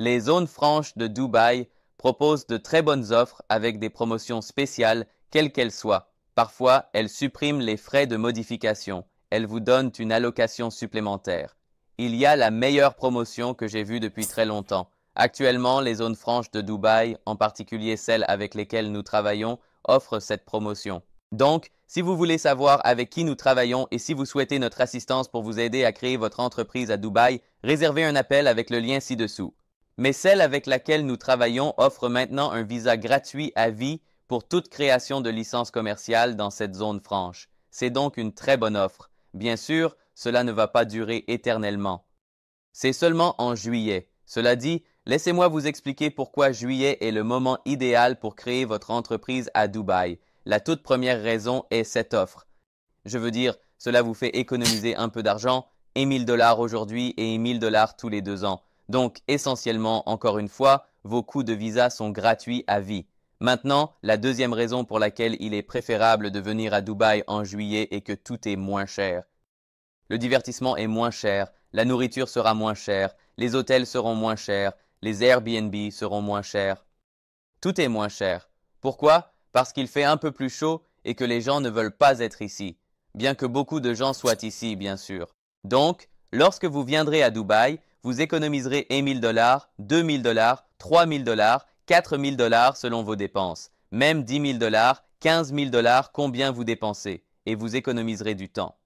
Les zones franches de Dubaï proposent de très bonnes offres avec des promotions spéciales, quelles qu'elles soient. Parfois, elles suppriment les frais de modification. Elles vous donnent une allocation supplémentaire. Il y a la meilleure promotion que j'ai vue depuis très longtemps. Actuellement, les zones franches de Dubaï, en particulier celles avec lesquelles nous travaillons, offrent cette promotion. Donc, si vous voulez savoir avec qui nous travaillons et si vous souhaitez notre assistance pour vous aider à créer votre entreprise à Dubaï, réservez un appel avec le lien ci-dessous. Mais celle avec laquelle nous travaillons offre maintenant un visa gratuit à vie pour toute création de licence commerciale dans cette zone franche. C'est donc une très bonne offre. Bien sûr, cela ne va pas durer éternellement. C'est seulement en juillet. Cela dit, laissez-moi vous expliquer pourquoi juillet est le moment idéal pour créer votre entreprise à Dubaï. La toute première raison est cette offre. Je veux dire, cela vous fait économiser un peu d'argent, et 1000 $ aujourd'hui et 1000 $ tous les 2 ans. Donc, essentiellement, encore une fois, vos coûts de visa sont gratuits à vie. Maintenant, la deuxième raison pour laquelle il est préférable de venir à Dubaï en juillet est que tout est moins cher. Le divertissement est moins cher, la nourriture sera moins chère, les hôtels seront moins chers, les Airbnb seront moins chers. Tout est moins cher. Pourquoi? Parce qu'il fait un peu plus chaud et que les gens ne veulent pas être ici, bien que beaucoup de gens soient ici, bien sûr. Donc, lorsque vous viendrez à Dubaï, vous économiserez 1000 $, 2000 $, 3000 $, 4000 $ selon vos dépenses, même 10 000 $, 15 000 $, combien vous dépensez, et vous économiserez du temps.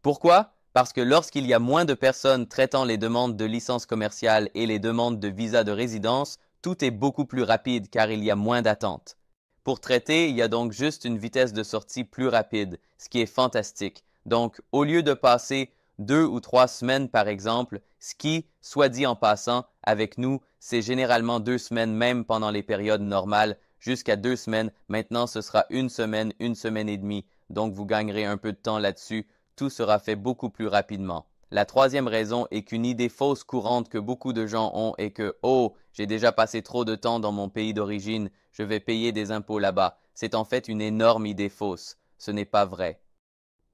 Pourquoi? Parce que lorsqu'il y a moins de personnes traitant les demandes de licence commerciale et les demandes de visa de résidence, tout est beaucoup plus rapide car il y a moins d'attente. Pour traiter, il y a donc juste une vitesse de sortie plus rapide, ce qui est fantastique. Donc, au lieu de passer 2 ou 3 semaines par exemple, ce qui, soit dit en passant, avec nous, c'est généralement 2 semaines même pendant les périodes normales, jusqu'à 2 semaines. Maintenant, ce sera une semaine et demie. Donc, vous gagnerez un peu de temps là-dessus. Tout sera fait beaucoup plus rapidement. La troisième raison est qu'une idée fausse courante que beaucoup de gens ont est que « Oh, j'ai déjà passé trop de temps dans mon pays d'origine, je vais payer des impôts là-bas ». C'est en fait une énorme idée fausse. Ce n'est pas vrai.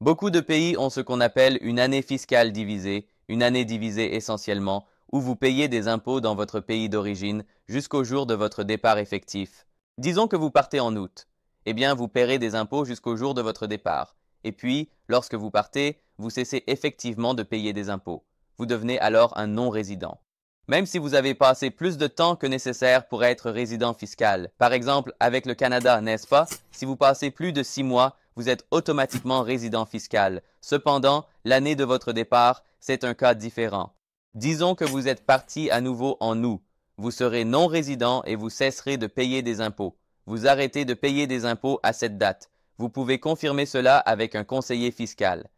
Beaucoup de pays ont ce qu'on appelle une année fiscale divisée, une année divisée essentiellement, où vous payez des impôts dans votre pays d'origine jusqu'au jour de votre départ effectif. Disons que vous partez en août. Eh bien, vous paierez des impôts jusqu'au jour de votre départ. Et puis, lorsque vous partez, vous cessez effectivement de payer des impôts. Vous devenez alors un non-résident. Même si vous avez passé plus de temps que nécessaire pour être résident fiscal. Par exemple, avec le Canada, n'est-ce pas? Si vous passez plus de 6 mois, vous êtes automatiquement résident fiscal. Cependant, l'année de votre départ, c'est un cas différent. Disons que vous êtes parti à nouveau en août. Vous serez non-résident et vous cesserez de payer des impôts. Vous arrêtez de payer des impôts à cette date. Vous pouvez confirmer cela avec un conseiller fiscal.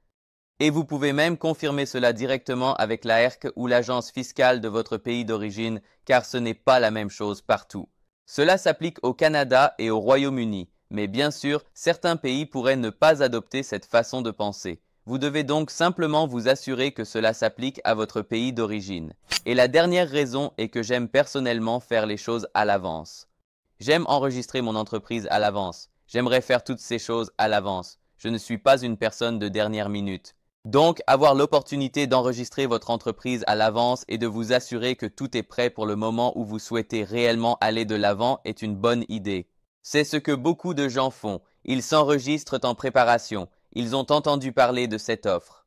Et vous pouvez même confirmer cela directement avec l'AERC ou l'agence fiscale de votre pays d'origine, car ce n'est pas la même chose partout. Cela s'applique au Canada et au Royaume-Uni, mais bien sûr, certains pays pourraient ne pas adopter cette façon de penser. Vous devez donc simplement vous assurer que cela s'applique à votre pays d'origine. Et la dernière raison est que j'aime personnellement faire les choses à l'avance. J'aime enregistrer mon entreprise à l'avance. J'aimerais faire toutes ces choses à l'avance. Je ne suis pas une personne de dernière minute. Donc, avoir l'opportunité d'enregistrer votre entreprise à l'avance et de vous assurer que tout est prêt pour le moment où vous souhaitez réellement aller de l'avant est une bonne idée. C'est ce que beaucoup de gens font. Ils s'enregistrent en préparation. Ils ont entendu parler de cette offre.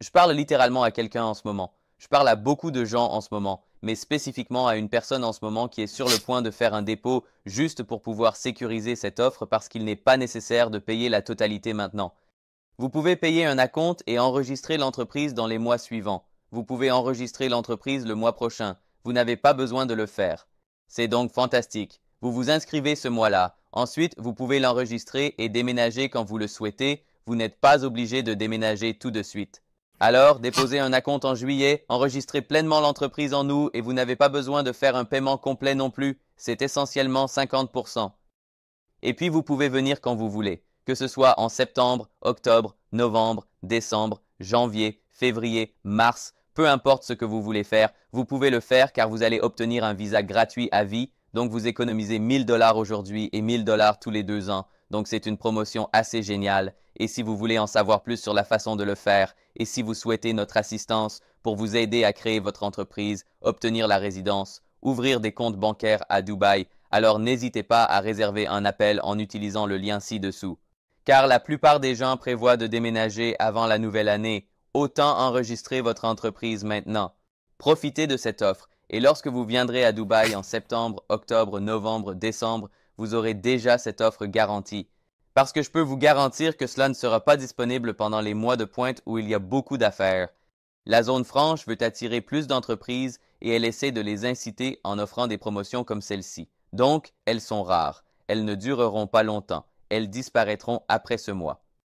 Je parle littéralement à quelqu'un en ce moment. Je parle à beaucoup de gens en ce moment, mais spécifiquement à une personne en ce moment qui est sur le point de faire un dépôt juste pour pouvoir sécuriser cette offre parce qu'il n'est pas nécessaire de payer la totalité maintenant. Vous pouvez payer un acompte et enregistrer l'entreprise dans les mois suivants. Vous pouvez enregistrer l'entreprise le mois prochain. Vous n'avez pas besoin de le faire. C'est donc fantastique. Vous vous inscrivez ce mois-là. Ensuite, vous pouvez l'enregistrer et déménager quand vous le souhaitez. Vous n'êtes pas obligé de déménager tout de suite. Alors, déposez un acompte en juillet, enregistrez pleinement l'entreprise en août et vous n'avez pas besoin de faire un paiement complet non plus. C'est essentiellement 50%. Et puis, vous pouvez venir quand vous voulez. Que ce soit en septembre, octobre, novembre, décembre, janvier, février, mars, peu importe ce que vous voulez faire, vous pouvez le faire car vous allez obtenir un visa gratuit à vie. Donc vous économisez 1000 $ aujourd'hui et 1000 $ tous les 2 ans. Donc c'est une promotion assez géniale. Et si vous voulez en savoir plus sur la façon de le faire et si vous souhaitez notre assistance pour vous aider à créer votre entreprise, obtenir la résidence ouvrir des comptes bancaires à Dubaï, alors n'hésitez pas à réserver un appel en utilisant le lien ci-dessous. Car la plupart des gens prévoient de déménager avant la nouvelle année, autant enregistrer votre entreprise maintenant. Profitez de cette offre et lorsque vous viendrez à Dubaï en septembre, octobre, novembre, décembre, vous aurez déjà cette offre garantie. Parce que je peux vous garantir que cela ne sera pas disponible pendant les mois de pointe où il y a beaucoup d'affaires. La zone franche veut attirer plus d'entreprises et elle essaie de les inciter en offrant des promotions comme celle-ci. Donc, elles sont rares. Elles ne dureront pas longtemps. Elles disparaîtront après ce mois.